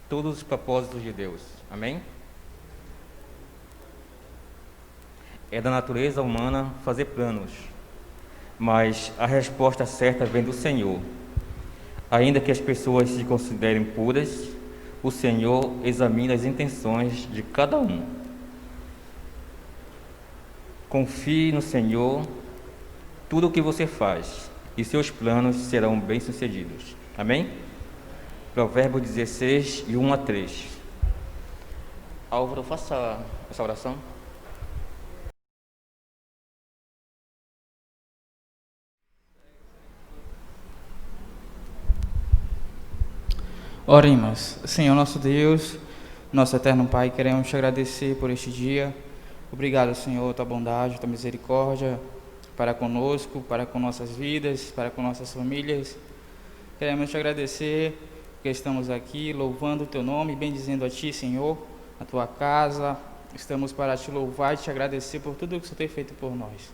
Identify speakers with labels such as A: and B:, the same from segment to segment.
A: todos os propósitos de Deus. Amém? É da natureza humana fazer planos, mas a resposta certa vem do Senhor. Ainda que as pessoas se considerem puras, o Senhor examina as intenções de cada um. Confie no Senhor tudo o que você faz, e seus planos serão bem-sucedidos. Amém? Provérbios 16, e 1 a 3. Álvaro, faça essa oração.
B: Oremos. Senhor nosso Deus, nosso eterno Pai, queremos te agradecer por este dia. Obrigado, Senhor, tua bondade, tua misericórdia para conosco, para com nossas vidas, para com nossas famílias. Queremos te agradecer porque estamos aqui louvando o teu nome, bendizendo a ti, Senhor, a tua casa. Estamos para te louvar e te agradecer por tudo que o Senhor tem feito por nós.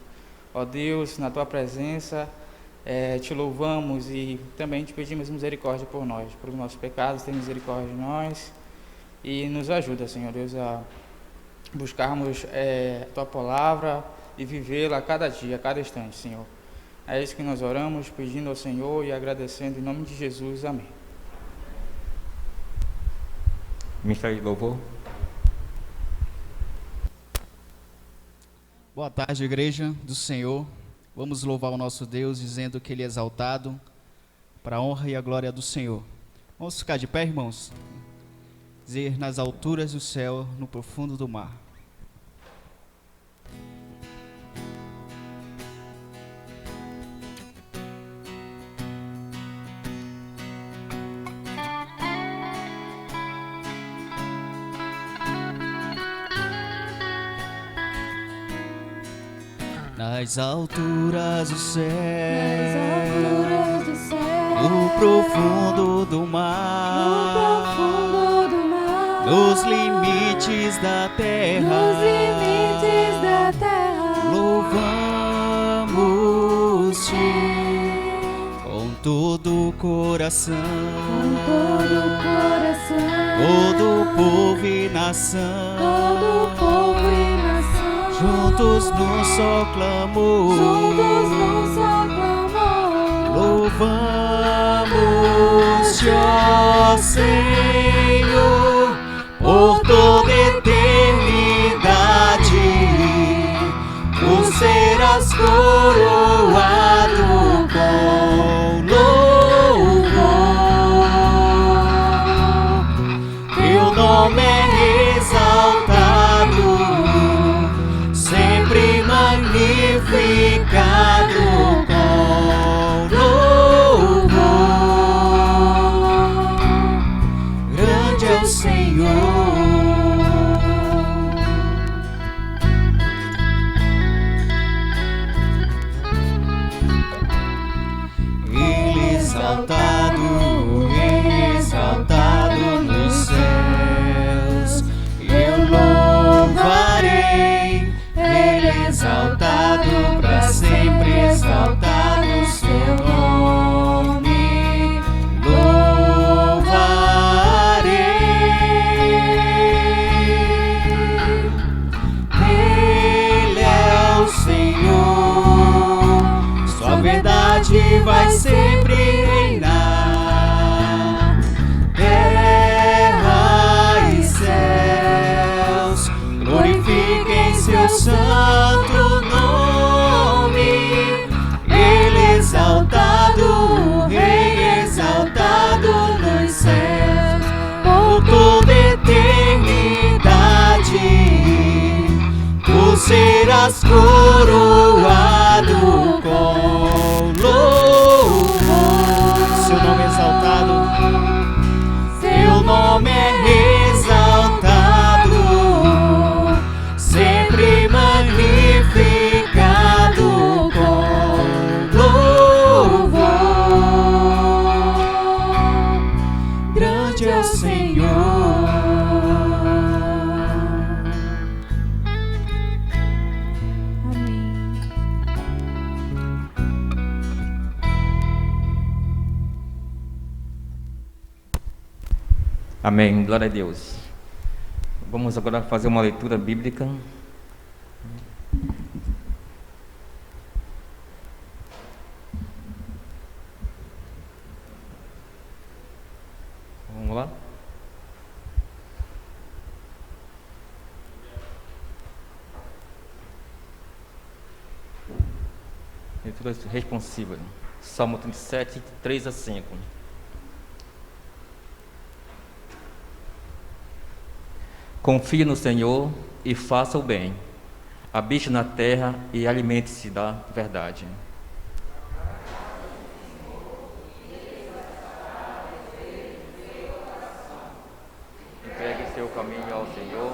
B: Ó Deus, na tua presença, te louvamos e também te pedimos misericórdia por nós, por os nossos pecados, tem misericórdia de nós e nos ajuda, Senhor Deus, a buscarmos a tua palavra e vivê-la a cada dia, a cada instante, Senhor. É isso que nós oramos, pedindo ao Senhor e agradecendo em nome de Jesus. Amém.
A: Ministério de louvor.
C: Boa tarde, igreja do Senhor. Vamos louvar o nosso Deus, dizendo que Ele é exaltado, para a honra e a glória do Senhor. Vamos ficar de pé, irmãos? Dizer: nas alturas do céu, no profundo do mar. Nas alturas do céu, no profundo do mar, nos limites da terra, louvamos-te com todo o coração, todo povo e nação, juntos num só clamor, louvamos-te, ó Senhor, por toda eternidade. Tu serás coroado com louvor. Teu nome é exaltado, sempre magnificado com louvor. Grande é o Senhor. Ele exaltado nos céus, eu louvarei. Ele exaltado para sempre, exaltado o seu nome, louvarei. Ele é o Senhor, sua verdade vai sempre reinar. Terra e céus glorifiquem seu santo nome. Ele exaltado, Rei exaltado nos céus, por toda eternidade. Tu serás coroado com louvor. Seu nome é exaltado, seu nome é exaltado, sempre magnificado com louvor. Grande é o Senhor.
A: Amém. Glória a Deus. Vamos agora fazer uma leitura bíblica. Vamos lá? Leitura responsiva. Salmo 37, 3 a 5. Confie no Senhor e faça o bem. Habite na terra e alimente-se da verdade. Entregue seu caminho ao Senhor,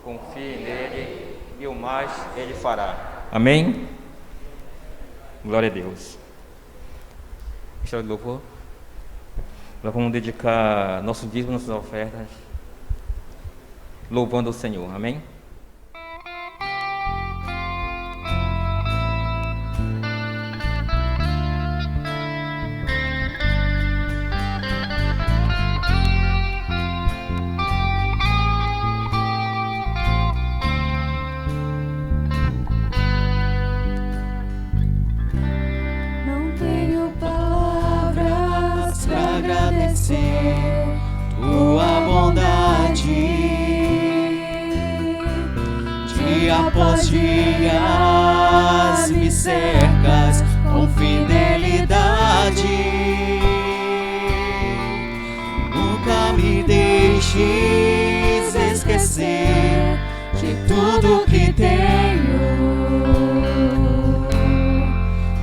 A: confie nele e o mais ele fará. Amém? Glória a Deus. História de louvor. Nós vamos dedicar nosso dízimo, nossas ofertas, louvando o Senhor. Amém?
D: Não tenho palavras para agradecer tua bondade. Dia após dias me cercas com fidelidade. Nunca me deixes esquecer de tudo que tenho,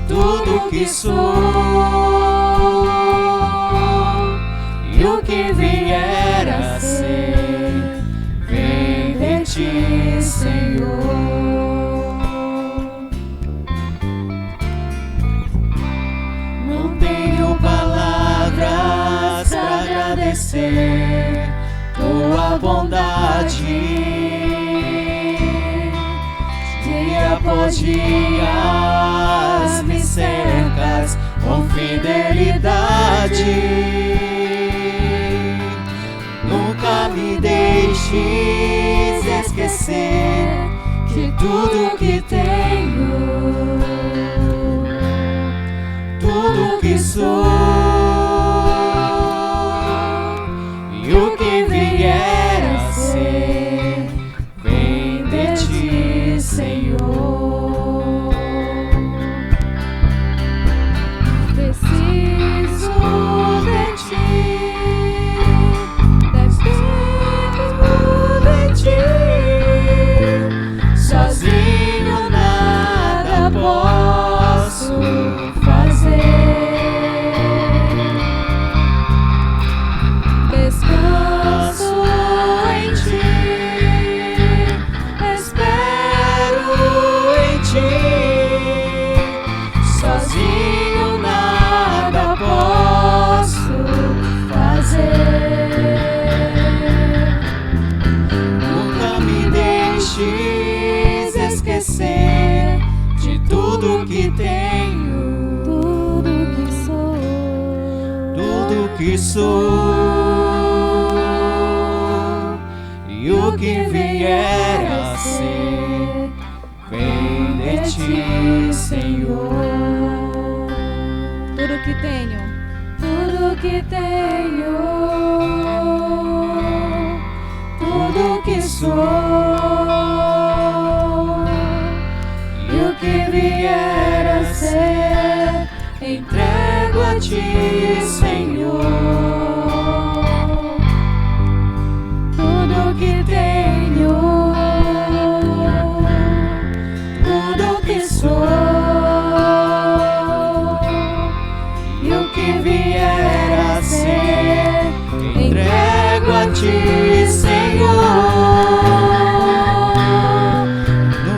D: tudo que sou e o que vier a ser, vem de ti, Senhor. Não tenho palavras para agradecer tua bondade. Dia após dias me cercas com fidelidade. Nunca me deixes esquecer de tudo que tenho, tudo que sou e o que vier a ser, vem de ti, Senhor. Preciso de ti, dependo de ti. Sozinho nada posso fazer. Descanso em ti, espero em ti. Sozinho nada posso fazer. Nunca me deixes esquecer de tudo que tenho, tudo que sou e o que vier a ser, vem de ti, Senhor.
E: Tudo que tenho,
D: tudo que sou e o que vier a ser, entrego a ti, Senhor. Tudo que tenho, tudo que sou e o que vier a ser, entrego a ti, Senhor.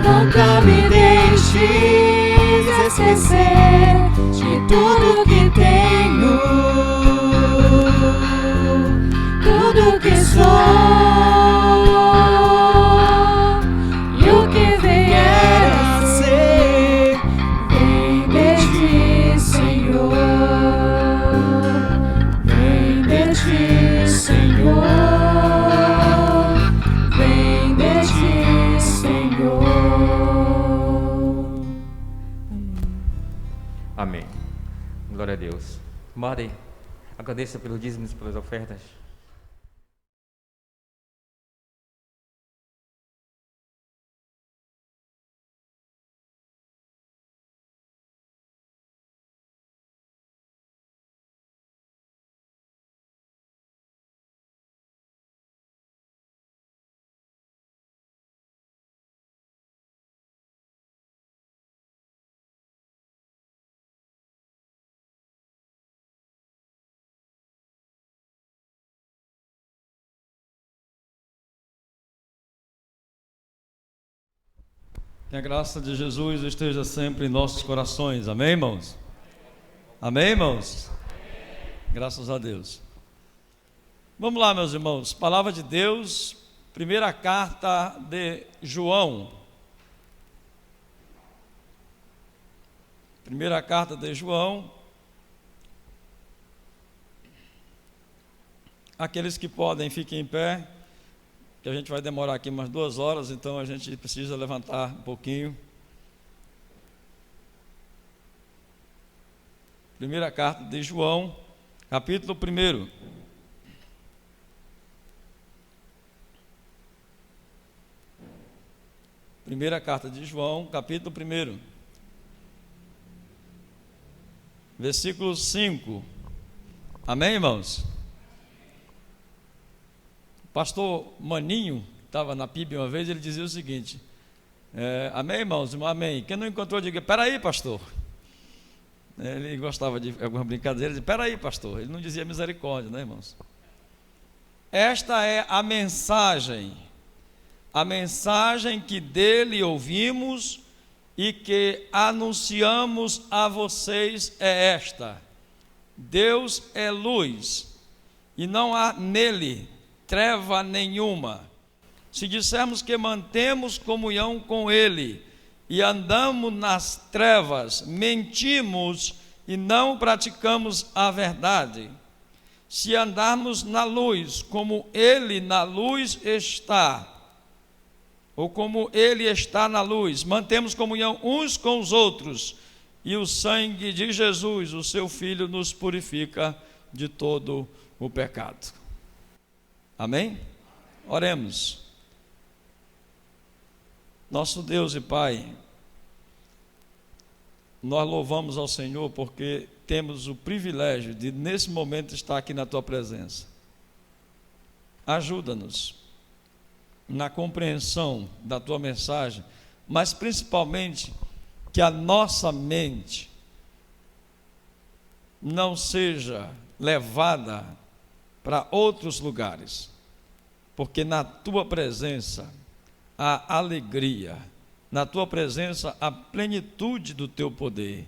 D: Nunca me deixes esquecer de tudo que tenho, tudo que sou e o que vier a ser, vem de ti, Senhor. Vem de ti, Senhor.
A: Madre, agradeça pelos dízimos e pelas ofertas.
F: Que a graça de Jesus esteja sempre em nossos corações. Amém, irmãos? Amém, irmãos? Graças a Deus. Vamos lá, meus irmãos. Palavra de Deus, primeira carta de João. Primeira carta de João. Aqueles que podem, fiquem em pé, que a gente vai demorar aqui umas 2 horas, então a gente precisa levantar um pouquinho. Primeira carta de João, capítulo 1. Primeira carta de João, capítulo 1. Versículo 5. Amém, irmãos? O pastor Maninho, que estava na PIB uma vez, ele dizia o seguinte: amém, irmãos? Amém. Quem não encontrou, diga: peraí, pastor. Ele gostava de alguma brincadeira, ele dizia: peraí, pastor. Ele não dizia misericórdia, né, irmãos? Esta é a mensagem que dele ouvimos e que anunciamos a vocês é esta: Deus é luz e não há nele treva nenhuma. Se dissermos que mantemos comunhão com ele e andamos nas trevas, mentimos e não praticamos a verdade. Se andarmos na luz, como ele na luz está, ou como ele está na luz, mantemos comunhão uns com os outros, e o sangue de Jesus, o seu Filho, nos purifica de todo o pecado. Amém? Oremos. Nosso Deus e Pai, nós louvamos ao Senhor porque temos o privilégio de, nesse momento, estar aqui na Tua presença. Ajuda-nos na compreensão da Tua mensagem, mas principalmente que a nossa mente não seja levada para outros lugares, porque na Tua presença há alegria, na Tua presença há plenitude do Teu poder,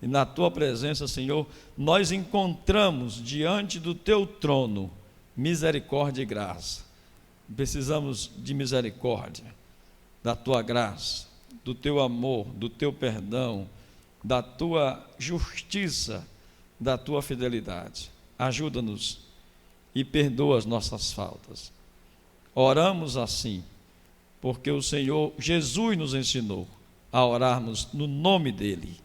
F: e na Tua presença, Senhor, nós encontramos diante do Teu trono misericórdia e graça. Precisamos de misericórdia, da Tua graça, do Teu amor, do Teu perdão, da Tua justiça, da Tua fidelidade. Ajuda-nos e perdoa as nossas faltas. Oramos assim, porque o Senhor Jesus nos ensinou a orarmos no nome dEle,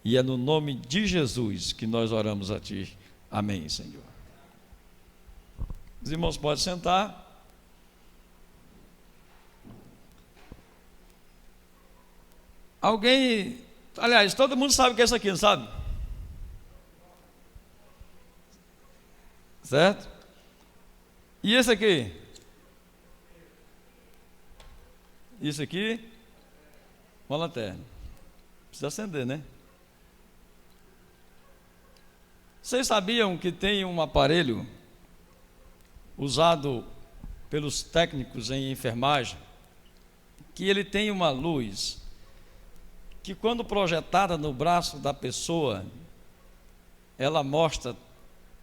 F: e é no nome de Jesus que nós oramos a Ti. Amém, Senhor. Os irmãos podem sentar. Alguém, aliás, todo mundo sabe o que é isso aqui, não sabe? Certo? E esse aqui? Isso aqui? Uma lanterna. Precisa acender, né? Vocês sabiam que tem um aparelho usado pelos técnicos em enfermagem, que ele tem uma luz que, quando projetada no braço da pessoa, ela mostra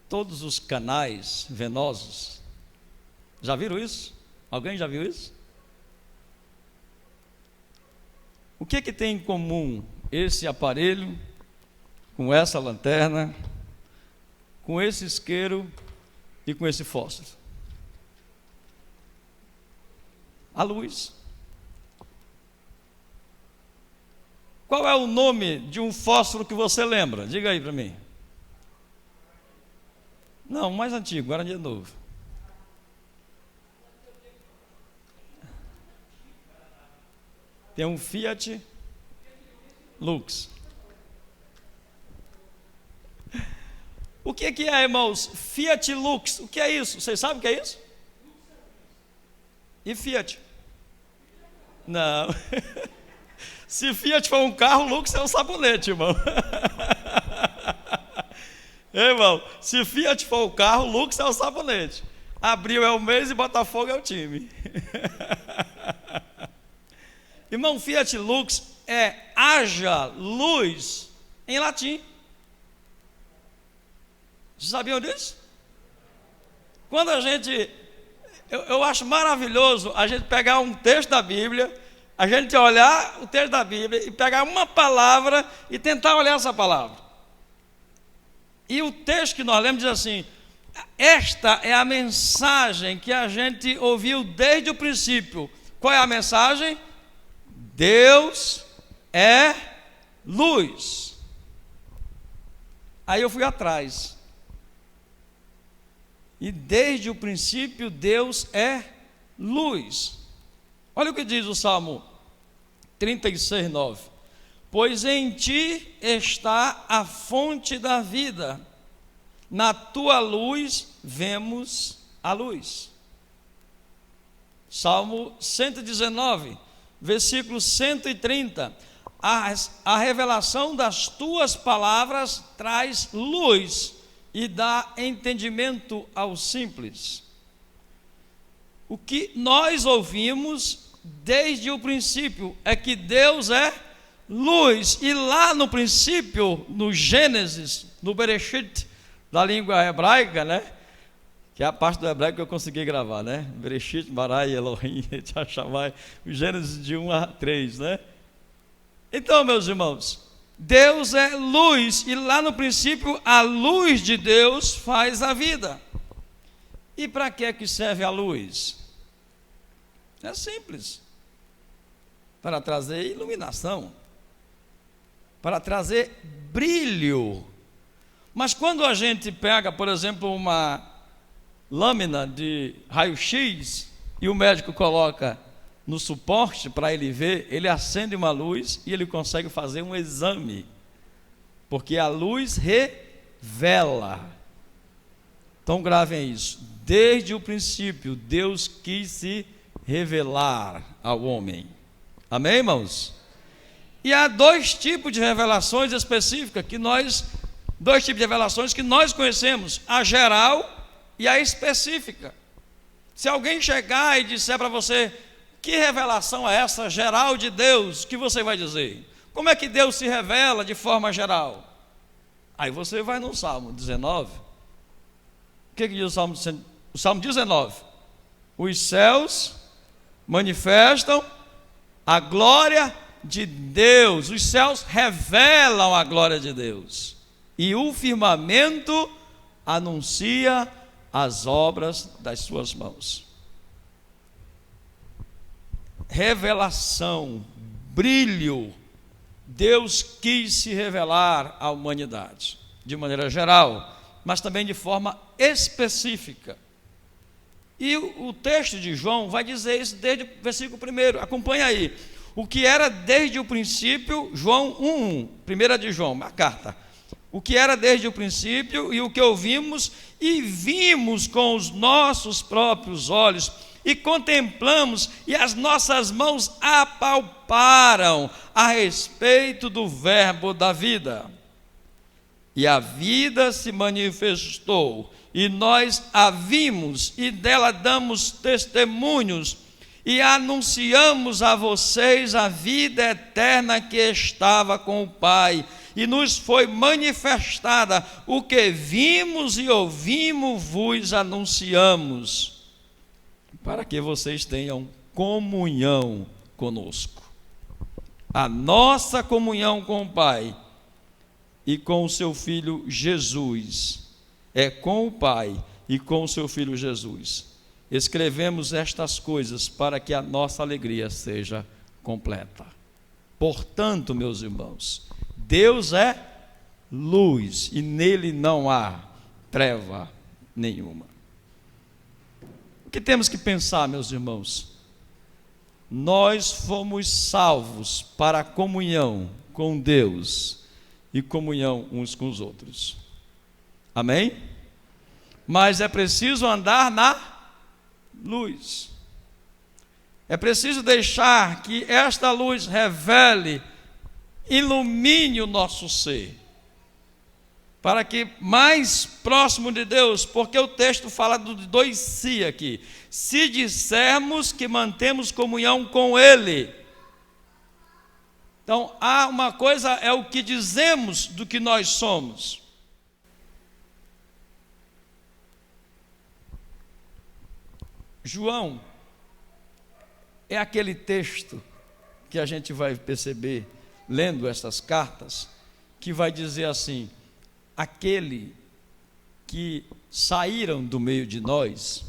F: todos os canais venosos? Já viram isso? Alguém já viu isso? O que tem em comum esse aparelho com essa lanterna, com esse isqueiro e com esse fósforo? A luz. Qual é o nome de um fósforo que você lembra? Diga aí para mim. Não, mais antigo, Guarani de Novo. Tem um Fiat Lux. O que é, irmãos? Fiat Lux. O que é isso? Vocês sabem o que é isso? E Fiat? Não. Se Fiat for um carro, Lux é um sabonete, irmão. Irmão, se Fiat for o carro, Lux é o sabonete. Abril é o mês e Botafogo é o time. Irmão, Fiat Lux é haja luz em latim. Vocês sabiam disso? Quando a gente... Eu acho maravilhoso a gente pegar um texto da Bíblia, a gente olhar o texto da Bíblia e pegar uma palavra e tentar olhar essa palavra. E o texto que nós lemos diz assim: esta é a mensagem que a gente ouviu desde o princípio. Qual é a mensagem? Deus é luz. Aí eu fui atrás. E desde o princípio Deus é luz. Olha o que diz o Salmo 36, 9. Pois em ti está a fonte da vida, na tua luz vemos a luz. Salmo 119, versículo 130. A revelação das tuas palavras traz luz e dá entendimento aos simples. O que nós ouvimos desde o princípio é que Deus é luz. E lá no princípio, no Gênesis, no Bereshit, da língua hebraica, né? Que é a parte do hebraico que eu consegui gravar, né? Bereshit, Barai, Elohim, Tchavai, o Gênesis de 1 a 3, né? Então, meus irmãos, Deus é luz, e lá no princípio a luz de Deus faz a vida. E para que serve a luz? É simples. Para trazer iluminação, para trazer brilho. Mas quando a gente pega, por exemplo, uma lâmina de raio-x e o médico coloca no suporte para ele ver, ele acende uma luz e ele consegue fazer um exame, porque a luz revela. Então gravem isso: desde o princípio Deus quis se revelar ao homem. Amém, irmãos? E há dois tipos de revelações específicas dois tipos de revelações que nós conhecemos: a geral e a específica. Se alguém chegar e disser para você: que revelação é essa geral de Deus? O que você vai dizer? Como é que Deus se revela de forma geral? Aí você vai no Salmo 19. O que diz o Salmo? O Salmo 19. Os céus manifestam a glória de Deus. Os céus revelam a glória de Deus. E o firmamento anuncia as obras das suas mãos. Revelação, brilho. Deus quis se revelar à humanidade de maneira geral, mas também de forma específica. E o texto de João vai dizer isso desde o versículo 1. Acompanha aí. O que era desde o princípio, João 1:1, 1 de João, a carta. O que era desde o princípio e o que ouvimos e vimos com os nossos próprios olhos e contemplamos e as nossas mãos apalparam a respeito do verbo da vida. E a vida se manifestou e nós a vimos e dela damos testemunhos e anunciamos a vocês a vida eterna que estava com o Pai, e nos foi manifestada. O que vimos e ouvimos vos anunciamos, para que vocês tenham comunhão conosco. A nossa comunhão com o Pai e com o seu Filho Jesus é com o Pai e com o seu Filho Jesus. Escrevemos estas coisas para que a nossa alegria seja completa. Portanto, meus irmãos, Deus é luz e nele não há treva nenhuma. O que temos que pensar, meus irmãos? Nós fomos salvos para a comunhão com Deus e comunhão uns com os outros. Amém? Mas é preciso andar na luz. É preciso deixar que esta luz revele, ilumine o nosso ser, para que mais próximo de Deus, porque o texto fala de 2 se aqui. Se dissermos que mantemos comunhão com Ele. Então, há uma coisa, é o que dizemos do que nós somos. João é aquele texto que a gente vai perceber, lendo essas cartas, que vai dizer assim: aquele que saíram do meio de nós,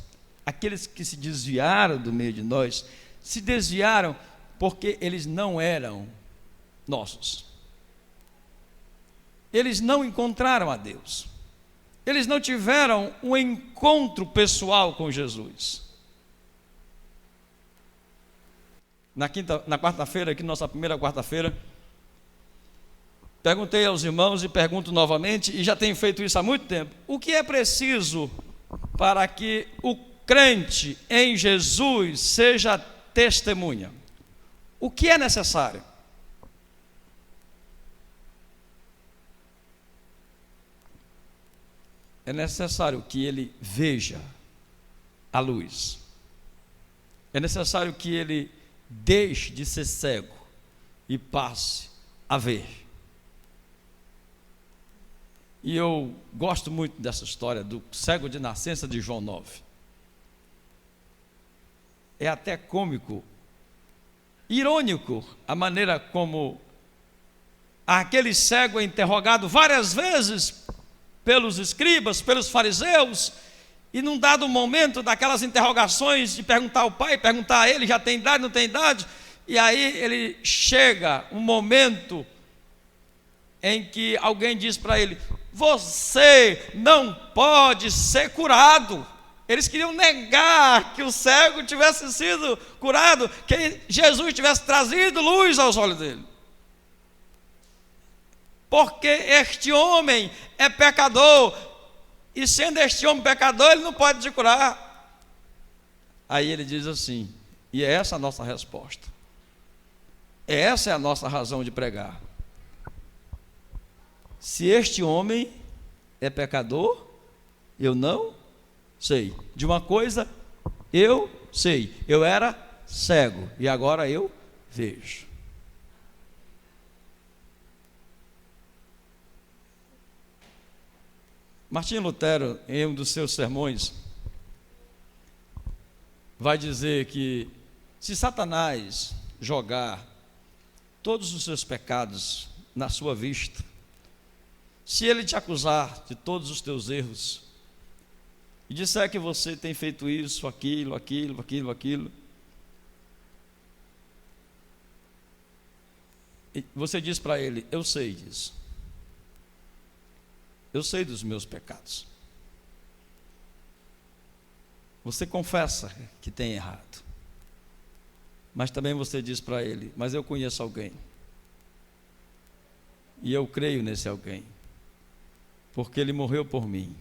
F: aqueles que se desviaram do meio de nós, se desviaram porque eles não eram nossos. Eles não encontraram a Deus. Eles não tiveram um encontro pessoal com Jesus. Na quarta-feira, aqui nossa primeira quarta-feira, perguntei aos irmãos e pergunto novamente, e já tenho feito isso há muito tempo: o que é preciso para que o crente em Jesus seja testemunha? O que é necessário? É necessário que ele veja a luz. É necessário que ele deixe de ser cego e passe a ver. E eu gosto muito dessa história do cego de nascença de João 9. É até cômico, irônico, a maneira como aquele cego é interrogado várias vezes pelos escribas, pelos fariseus, e num dado momento daquelas interrogações de perguntar ao pai, perguntar a ele, já tem idade, não tem idade, e aí ele chega um momento em que alguém diz para ele: você não pode ser curado. Eles queriam negar que o cego tivesse sido curado, que Jesus tivesse trazido luz aos olhos dele. Porque este homem é pecador, e sendo este homem pecador, ele não pode te curar. Aí ele diz assim, e é essa a nossa resposta, essa é a nossa razão de pregar: se este homem é pecador, eu não sei. De uma coisa eu sei: eu era cego e agora eu vejo. Martinho Lutero, em um dos seus sermões, vai dizer que se Satanás jogar todos os seus pecados na sua vista, se ele te acusar de todos os teus erros e disser que você tem feito isso, aquilo, e você diz para ele: eu sei disso, eu sei dos meus pecados. Você confessa que tem errado, mas também você diz para ele: mas eu conheço alguém, e eu creio nesse alguém, porque ele morreu por mim,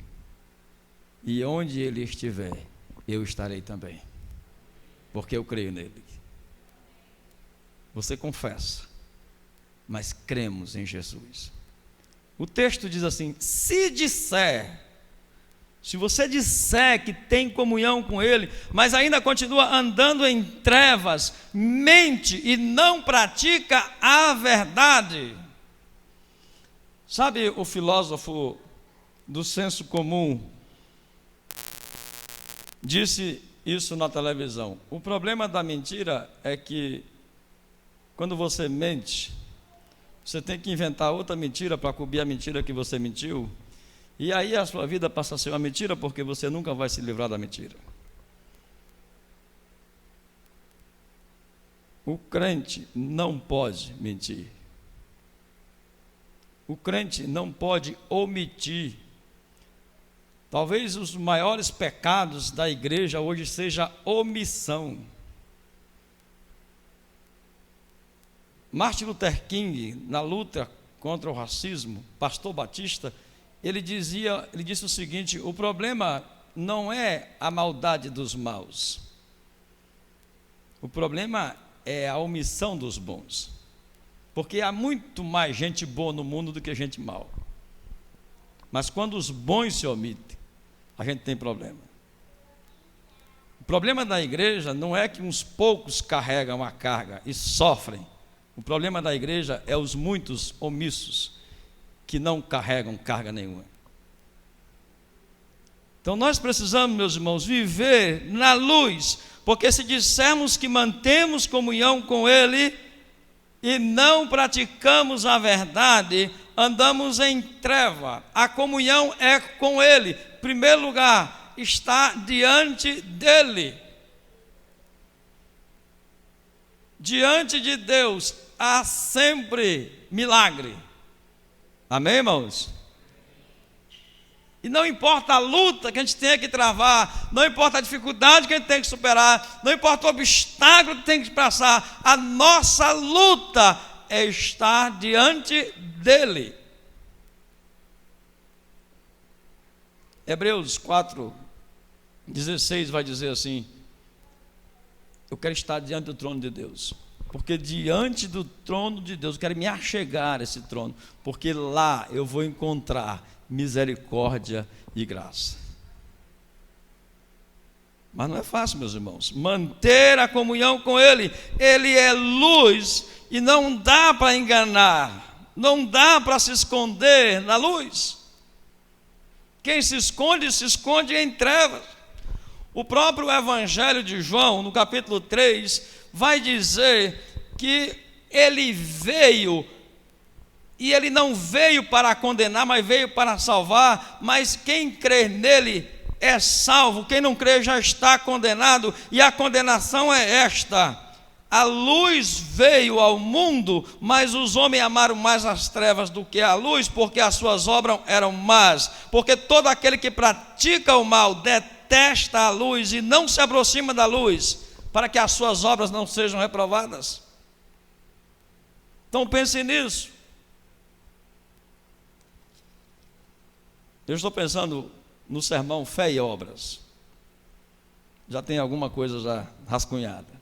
F: e onde ele estiver, eu estarei também, porque eu creio nele. Você confessa, mas cremos em Jesus. O texto diz assim: se você disser que tem comunhão com Ele, mas ainda continua andando em trevas, mente e não pratica a verdade. Sabe, o filósofo do senso comum disse isso na televisão: o problema da mentira é que quando você mente, você tem que inventar outra mentira para cobrir a mentira que você mentiu, e aí a sua vida passa a ser uma mentira, porque você nunca vai se livrar da mentira. O crente não pode mentir. O crente não pode omitir Talvez os maiores pecados da igreja hoje seja a omissão. Martin Luther King, na luta contra o racismo, pastor batista, ele disse o seguinte: o problema não é a maldade dos maus, o problema é a omissão dos bons, porque há muito mais gente boa no mundo do que gente mal, mas quando os bons se omitem, a gente tem problema. O problema da igreja não é que uns poucos carregam a carga e sofrem. O problema da igreja é os muitos omissos que não carregam carga nenhuma. Então nós precisamos, meus irmãos, viver na luz, porque se dissermos que mantemos comunhão com Ele e não praticamos a verdade, andamos em treva. A comunhão é com Ele. Em primeiro lugar, está diante dEle. Diante de Deus há sempre milagre. Amém, irmãos? E não importa a luta que a gente tenha que travar, não importa a dificuldade que a gente tem que superar, não importa o obstáculo que tem que passar, a nossa luta é estar diante dEle. Hebreus 4:16 vai dizer assim: eu quero estar diante do trono de Deus, porque diante do trono de Deus eu quero me achegar a esse trono, porque lá eu vou encontrar misericórdia e graça. Mas não é fácil, meus irmãos, manter a comunhão com Ele. Ele é luz e não dá para enganar, não dá para se esconder na luz. Quem se esconde em trevas. O próprio Evangelho de João, no capítulo 3, vai dizer que Ele veio, e Ele não veio para condenar, mas veio para salvar. Mas quem crê nele é salvo, quem não crê já está condenado, e a condenação é esta: a luz veio ao mundo, mas os homens amaram mais as trevas do que a luz, porque as suas obras eram más. Porque todo aquele que pratica o mal detesta a luz e não se aproxima da luz, para que as suas obras não sejam reprovadas. Então pense nisso. Eu estou pensando no sermão Fé e Obras. Já tem alguma coisa já rascunhada.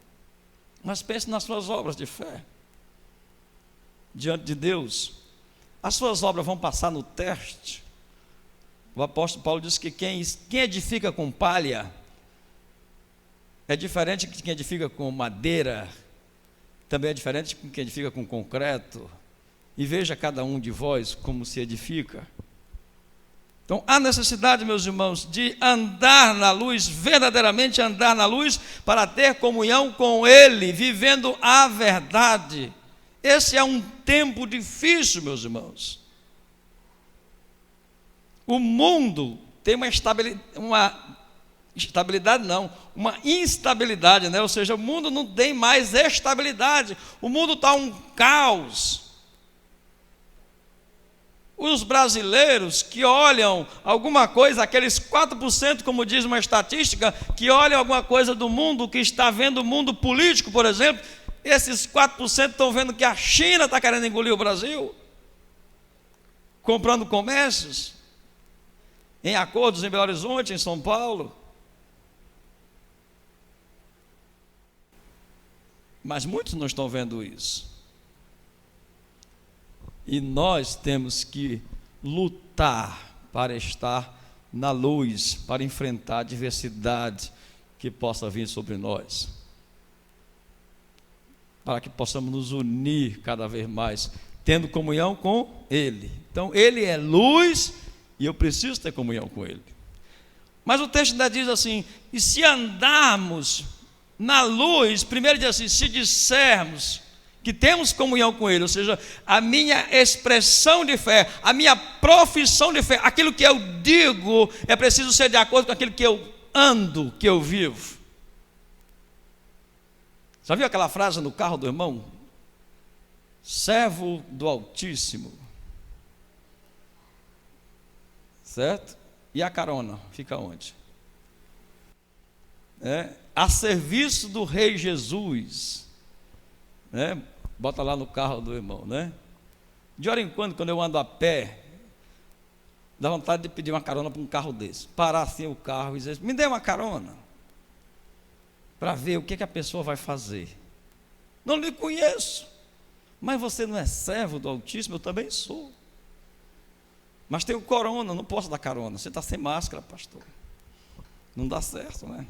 F: Mas pense nas suas obras de fé. Diante de Deus. As suas obras vão passar no teste. O apóstolo Paulo diz que quem edifica com palha é diferente de quem edifica com madeira. Também é diferente de quem edifica com concreto. E veja cada um de vós como se edifica. Então, há necessidade, meus irmãos, de andar na luz, verdadeiramente andar na luz, para ter comunhão com Ele, vivendo a verdade. Esse é um tempo difícil, meus irmãos. O mundo tem uma instabilidade, né? Ou seja, o mundo não tem mais estabilidade. O mundo está um caos. Os brasileiros que olham alguma coisa, aqueles 4%, como diz uma estatística, que olham alguma coisa do mundo, que está vendo o mundo político, por exemplo, esses 4% estão vendo que a China está querendo engolir o Brasil, comprando comércios, em acordos em Belo Horizonte, em São Paulo. Mas muitos não estão vendo isso. E nós temos que lutar para estar na luz, para enfrentar a adversidade que possa vir sobre nós, para que possamos nos unir cada vez mais, tendo comunhão com Ele. Então, Ele é luz e eu preciso ter comunhão com Ele. Mas o texto ainda diz assim: e se andarmos na luz, primeiro diz assim, se dissermos que temos comunhão com Ele, ou seja, a minha expressão de fé, a minha profissão de fé, aquilo que eu digo, é preciso ser de acordo com aquilo que eu ando, que eu vivo. Já viu aquela frase no carro do irmão? Servo do Altíssimo. Certo? E a carona fica onde? A serviço do Rei Jesus, né? Bota lá no carro do irmão, né? De hora em quando eu ando a pé, dá vontade de pedir uma carona para um carro desse, parar assim o carro e dizer: me dê uma carona, para ver o que a pessoa vai fazer. Não lhe conheço, mas você não é servo do Altíssimo? Eu também sou. Mas tenho corona, não posso dar carona. Você está sem máscara, pastor. Não dá certo, né?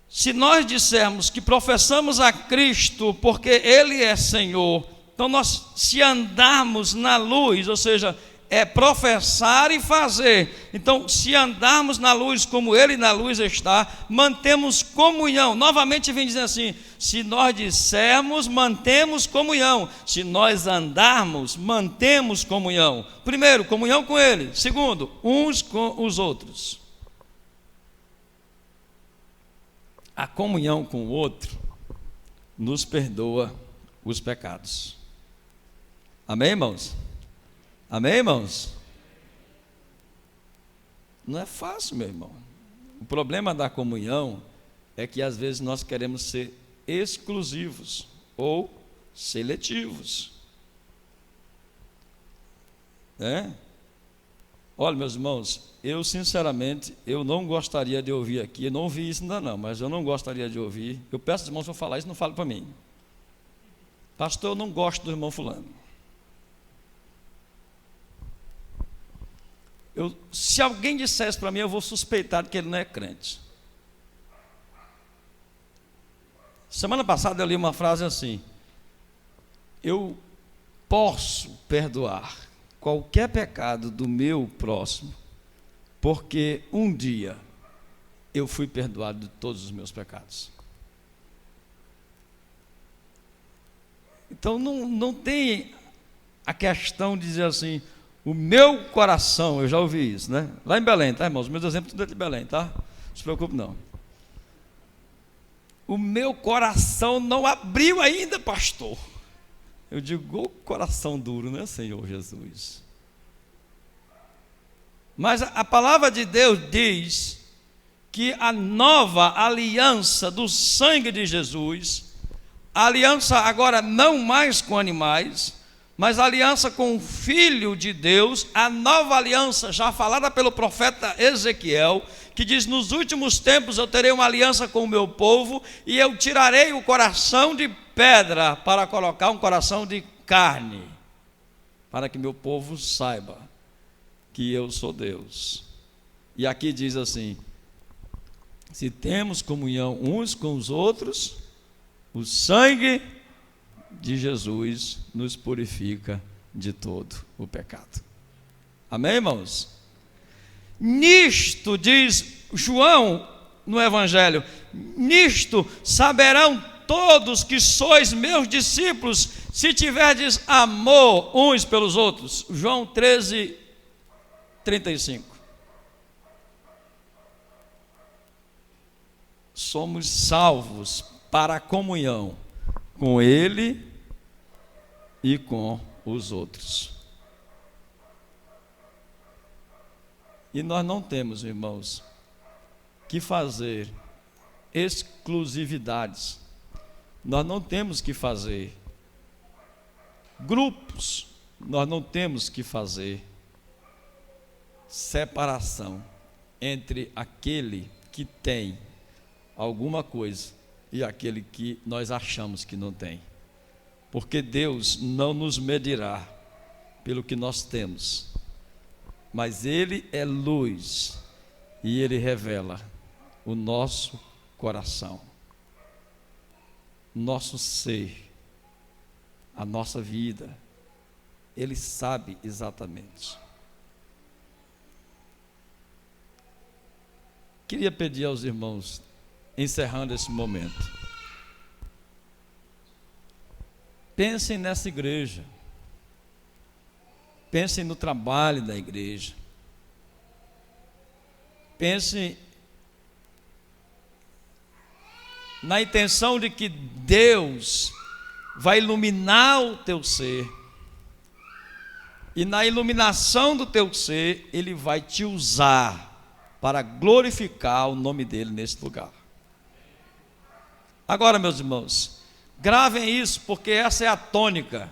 F: Se nós dissermos que professamos a Cristo porque Ele é Senhor, então nós, se andarmos na luz, ou seja, é professar e fazer. Então, se andarmos na luz como Ele na luz está, mantemos comunhão. Novamente vem dizendo assim: se nós dissermos, mantemos comunhão. Se nós andarmos, mantemos comunhão. Primeiro, comunhão com Ele. Segundo, uns com os outros. A comunhão com o outro nos perdoa os pecados. Amém, irmãos? Amém, irmãos? Não é fácil, meu irmão. O problema da comunhão é que às vezes nós queremos ser exclusivos ou seletivos. Olha, meus irmãos, eu sinceramente, eu não gostaria de ouvir aqui, eu não ouvi isso ainda não, mas eu não gostaria de ouvir. Eu peço aos irmãos para falar isso, não fale para mim. Pastor, eu não gosto do irmão fulano. Se alguém dissesse para mim, eu vou suspeitar de que ele não é crente. Semana passada eu li uma frase assim: eu posso perdoar qualquer pecado do meu próximo, porque um dia eu fui perdoado de todos os meus pecados. Então não tem a questão de dizer assim: o meu coração, eu já ouvi isso, né? Lá em Belém, tá, irmãos? Meus exemplos tudo é de Belém, tá? Não se preocupe, não. O meu coração não abriu ainda, pastor. Eu digo: coração duro, né, Senhor Jesus? Mas a palavra de Deus diz que a nova aliança do sangue de Jesus, a aliança agora não mais com animais, mas a aliança com o Filho de Deus, a nova aliança já falada pelo profeta Ezequiel, que diz: nos últimos tempos eu terei uma aliança com o meu povo, e eu tirarei o coração de pedra para colocar um coração de carne, para que meu povo saiba que eu sou Deus. E aqui diz assim: se temos comunhão uns com os outros, o sangue de Jesus nos purifica de todo o pecado. Amém, irmãos? Nisto, diz João no Evangelho, nisto saberão todos que sois meus discípulos, se tiverdes amor uns pelos outros. João 13:35. Somos salvos para a comunhão com Ele e com os outros. E nós não temos, irmãos, que fazer exclusividades. Nós não temos que fazer grupos. Nós não temos que fazer separação entre aquele que tem alguma coisa e aquele que nós achamos que não tem. Porque Deus não nos medirá pelo que nós temos, mas Ele é luz e Ele revela o nosso coração, nosso ser, a nossa vida. Ele sabe exatamente. Queria pedir aos irmãos, encerrando esse momento, pensem nessa igreja, pensem no trabalho da igreja, pensem na intenção de que Deus vai iluminar o teu ser, E na iluminação do teu ser, Ele vai te usar para glorificar o nome dEle nesse lugar. Agora, meus irmãos, gravem isso, porque essa é a tônica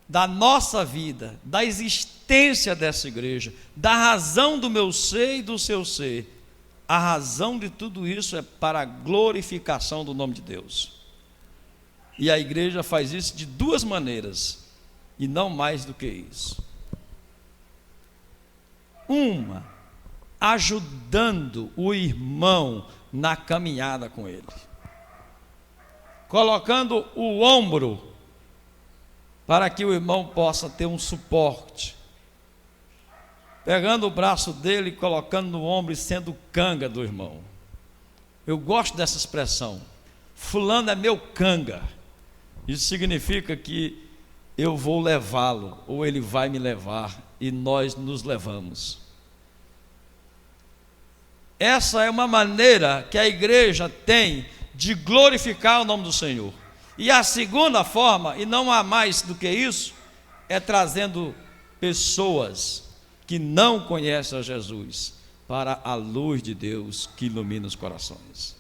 F: da nossa vida, da existência dessa igreja, da razão do meu ser e do seu ser. A razão de tudo isso é para a glorificação do nome de Deus. E a igreja faz isso de duas maneiras, e não mais do que isso. Uma, ajudando o irmão na caminhada com ele, colocando o ombro para que o irmão possa ter um suporte, pegando o braço dele, colocando no ombro e sendo canga do irmão. Eu gosto dessa expressão, fulano é meu canga. Isso significa que eu vou levá-lo, ou ele vai me levar, e nós nos levamos. Essa é uma maneira que a igreja tem de glorificar o nome do Senhor. E a segunda forma, e não há mais do que isso, é trazendo pessoas que não conhecem a Jesus para a luz de Deus que ilumina os corações.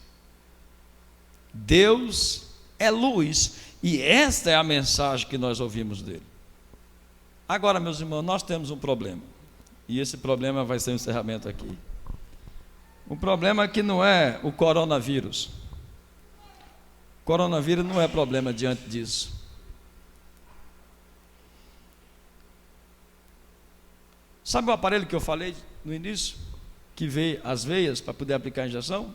F: Deus é luz, e esta é a mensagem que nós ouvimos dele. Agora, meus irmãos, nós temos um problema, e esse problema vai ser o encerramento aqui. O problema é que não é o coronavírus. O coronavírus não é problema diante disso. Sabe o aparelho que eu falei no início? Que veio as veias para poder aplicar a injeção?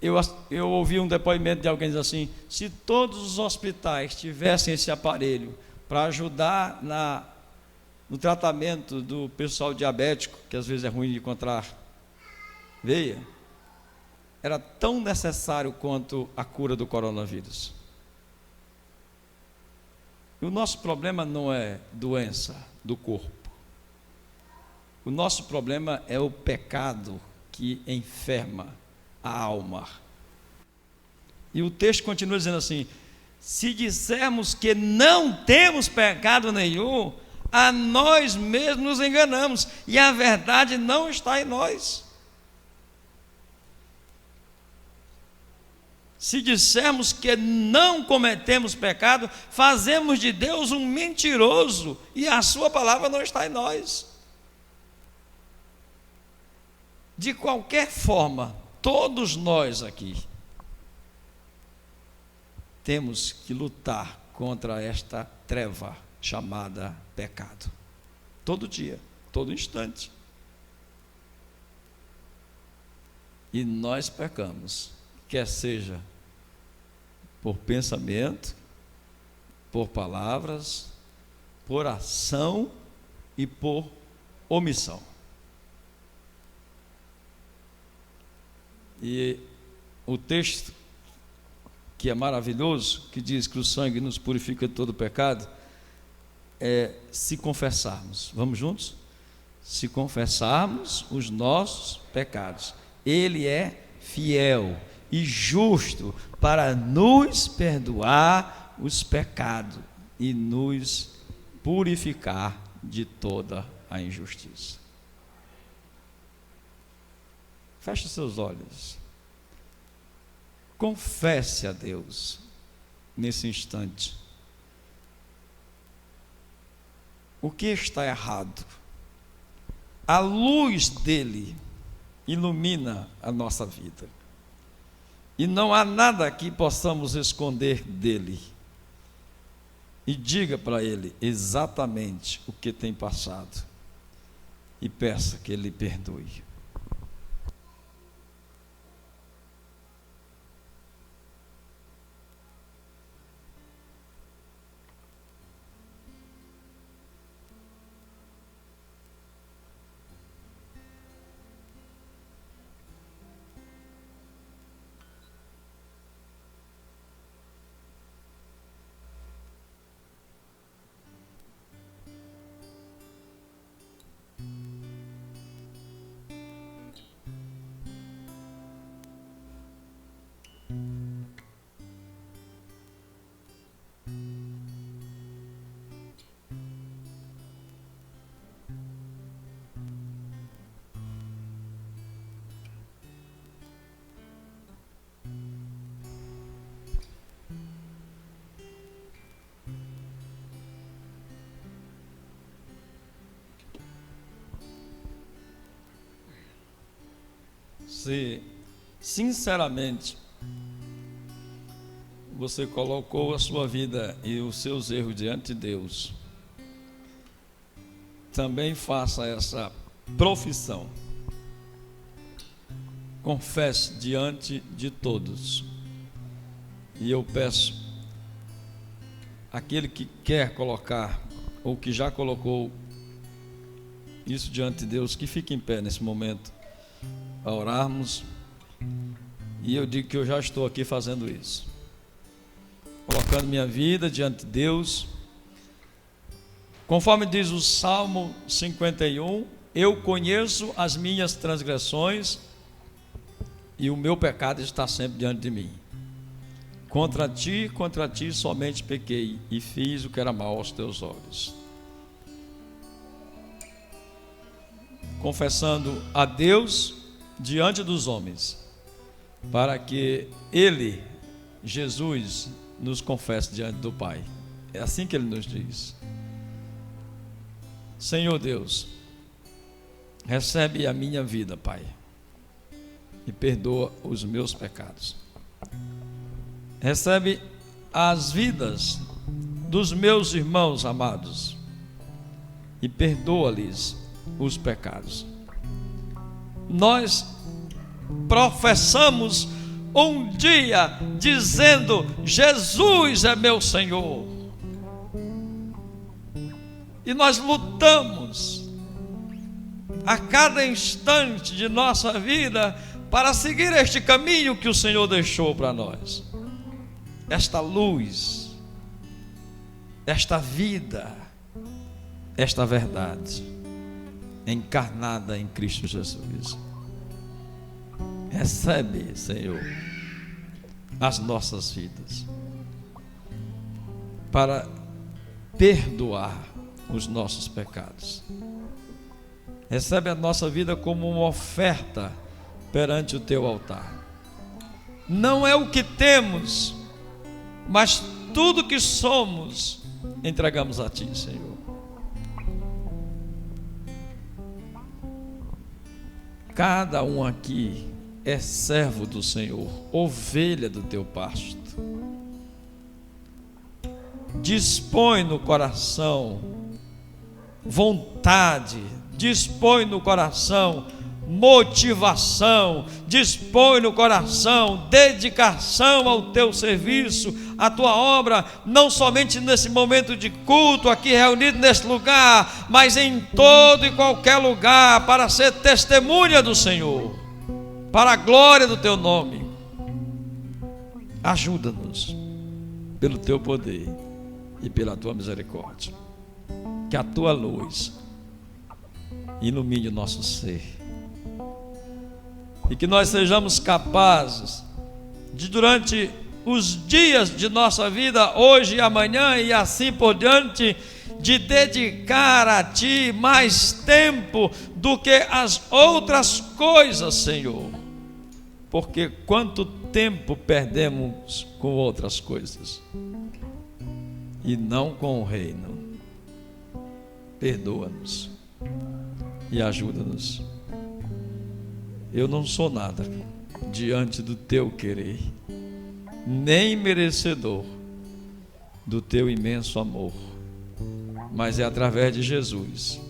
F: Eu ouvi um depoimento de alguém dizer assim: se todos os hospitais tivessem esse aparelho para ajudar no tratamento do pessoal diabético, que às vezes é ruim de encontrar veia, era tão necessário quanto a cura do coronavírus. E o nosso problema não é doença do corpo. O nosso problema é o pecado que enferma a alma. E o texto continua dizendo assim: se dissermos que não temos pecado nenhum, a nós mesmos nos enganamos, e a verdade não está em nós. Se dissermos que não cometemos pecado, fazemos de Deus um mentiroso, e a sua palavra não está em nós. De qualquer forma, todos nós aqui temos que lutar contra esta treva chamada pecado. Todo dia, todo instante. E nós pecamos, quer seja por pensamento, por palavras, por ação e por omissão. E o texto, que é maravilhoso, que diz que o sangue nos purifica de todo pecado, é se confessarmos. Vamos juntos? Se confessarmos os nossos pecados, Ele é fiel e justo para nos perdoar os pecados e nos purificar de toda a injustiça. Feche seus olhos. Confesse a Deus nesse instante o que está errado. A luz dele ilumina a nossa vida. E não há nada que possamos esconder dele. E diga para ele exatamente o que tem passado. E peça que ele perdoe. se sinceramente você colocou a sua vida e os seus erros diante de Deus, também faça essa profissão. Confesse diante de todos. E eu peço, aquele que quer colocar, ou que já colocou isso diante de Deus, que fique em pé nesse momento, a orarmos. E eu digo que eu já estou aqui fazendo isso, colocando minha vida diante de Deus, conforme diz o Salmo 51, eu conheço as minhas transgressões e o meu pecado está sempre diante de mim. Contra ti somente pequei e fiz o que era mal aos teus olhos. Confessando a Deus diante dos homens, para que Ele, Jesus, nos confesse diante do Pai. É assim que Ele nos diz. Senhor Deus, recebe a minha vida, Pai, e perdoa os meus pecados. Recebe as vidas dos meus irmãos amados e perdoa-lhes os pecados. Nós professamos um dia dizendo: Jesus é meu Senhor. E nós lutamos a cada instante de nossa vida para seguir este caminho que o Senhor deixou para nós. Esta luz, esta vida, esta verdade encarnada em Cristo Jesus. Recebe, Senhor, as nossas vidas para perdoar os nossos pecados. Recebe a nossa vida como uma oferta perante o teu altar. Não é o que temos, mas tudo que somos entregamos a ti, Senhor. Cada um aqui é servo do Senhor, ovelha do teu pasto. Dispõe no coração vontade, dispõe no coração motivação, dispõe no coração dedicação ao teu serviço, à tua obra, não somente nesse momento de culto aqui reunido neste lugar, mas em todo e qualquer lugar, para ser testemunha do Senhor, para a glória do teu nome. Ajuda-nos pelo teu poder e pela tua misericórdia, que a tua luz ilumine o nosso ser, e que nós sejamos capazes de, durante os dias de nossa vida, hoje e amanhã e assim por diante, de dedicar a ti mais tempo do que as outras coisas, Senhor, porque quanto tempo perdemos com outras coisas e não com o reino. Perdoa-nos e ajuda-nos. Eu não sou nada diante do teu querer, nem merecedor do teu imenso amor, mas é através de Jesus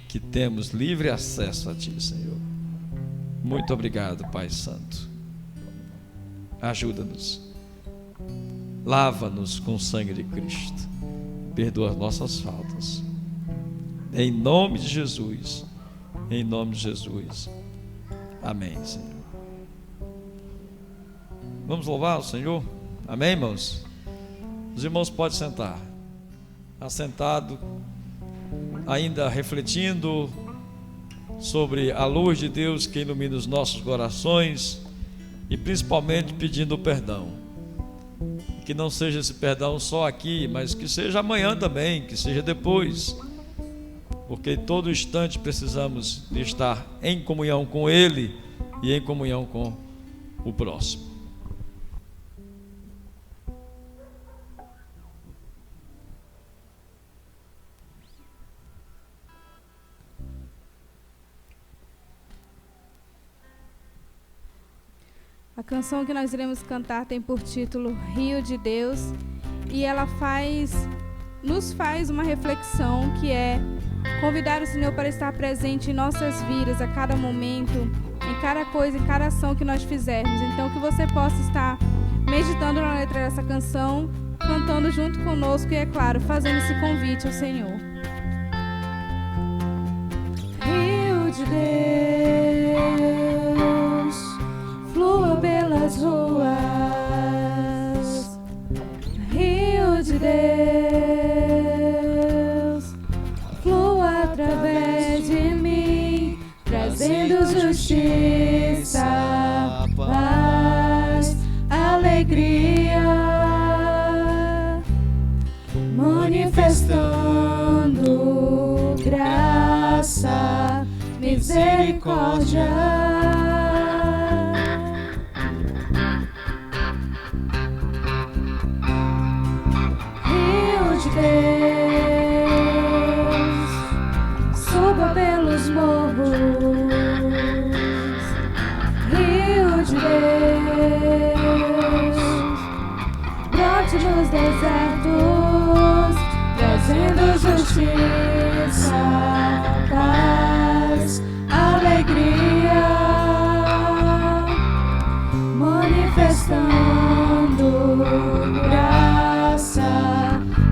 F: que temos livre acesso a ti, Senhor. Muito obrigado, Pai Santo. Ajuda-nos, lava-nos com o sangue de Cristo, perdoa as nossas faltas, em nome de Jesus, em nome de Jesus. Amém, Senhor. Vamos louvar o Senhor? Amém, irmãos? Os irmãos podem sentar. Assentado, ainda refletindo sobre a luz de Deus que ilumina os nossos corações e principalmente pedindo perdão. Que não seja esse perdão só aqui, mas que seja amanhã também, que seja depois. Porque todo instante precisamos de estar em comunhão com Ele e em comunhão com o próximo.
E: A canção que nós iremos cantar tem por título Rio de Deus, e ela nos faz uma reflexão, que é convidar o Senhor para estar presente em nossas vidas a cada momento, em cada coisa, em cada ação que nós fizermos. Então, que você possa estar meditando na letra dessa canção, cantando junto conosco e, é claro, fazendo esse convite ao Senhor. Rio de Deus, flua pelas ruas. Rio de Deus, flua através de mim, trazendo justiça, paz, alegria, manifestando graça, misericórdia. Rio de Deus, suba pelos morros. Rio de Deus, brote nos desertos, trazendo justiça, paz, alegria, manifestando graça,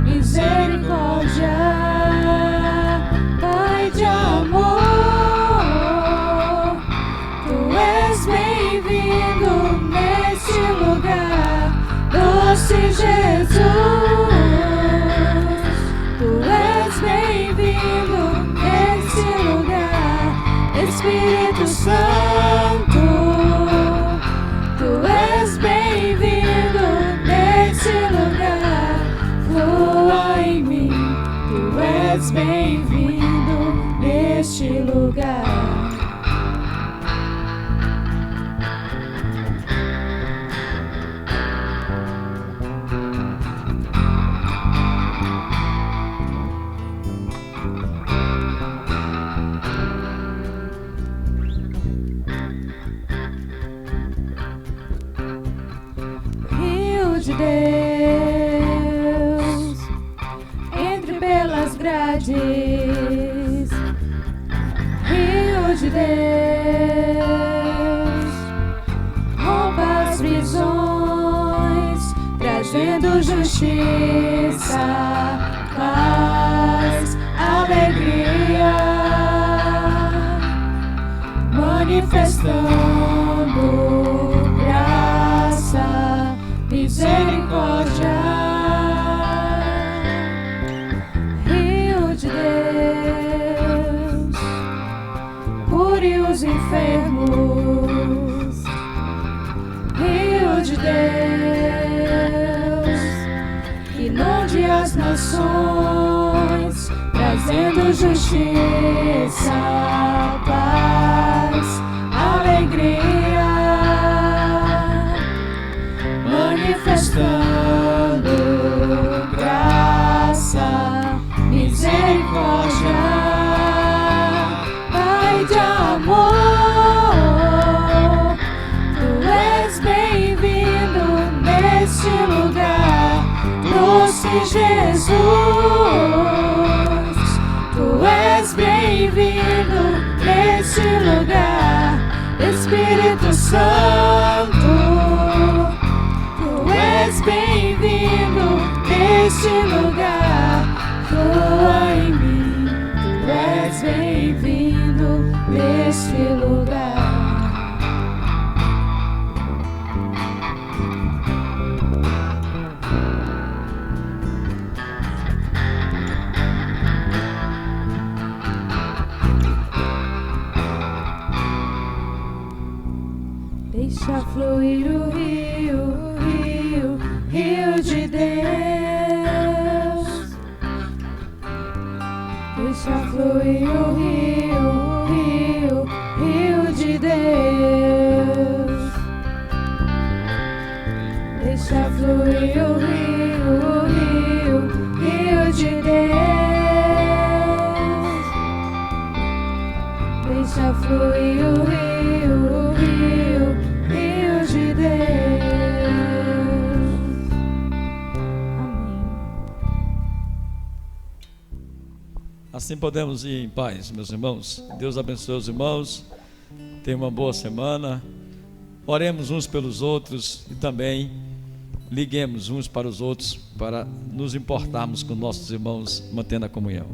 E: misericórdia. Pai de amor, Tu és bem-vindo neste lugar. Doce Jesus, Tu és bem-vindo neste lugar. Espírito Santo, Tu és bem-vindo neste lugar. Flua em mim, Tu és bem-vindo neste lugar. Rio de Deus, entre pelas grades. Rio de Deus, rompa as prisões, trazendo justiça, paz, alegria, manifestando graça, misericórdia. Rio de Deus, cure os enfermos. Rio de Deus, inunde as nações, trazendo justiça, paz, alegria, manifestando graça, misericórdia. Pai de amor, Tu és bem-vindo neste lugar. Doce Jesus, Tu és bem-vindo neste lugar. Espírito Santo, Tu és bem-vindo neste lugar. Flua em mim, Tu és bem-vindo neste lugar. Deixa fluir o rio, rio, rio de Deus. Deixa fluir o rio, rio, rio de Deus. Deixa fluir o rio, rio, rio de Deus. Deixa fluir o rio, rio,
D: Rio de Deus. Amém.
F: Assim podemos ir em paz, meus irmãos. Deus abençoe os irmãos. Tenham uma boa semana. Oremos uns pelos outros e também liguemos uns para os outros para nos importarmos com nossos irmãos, mantendo a comunhão.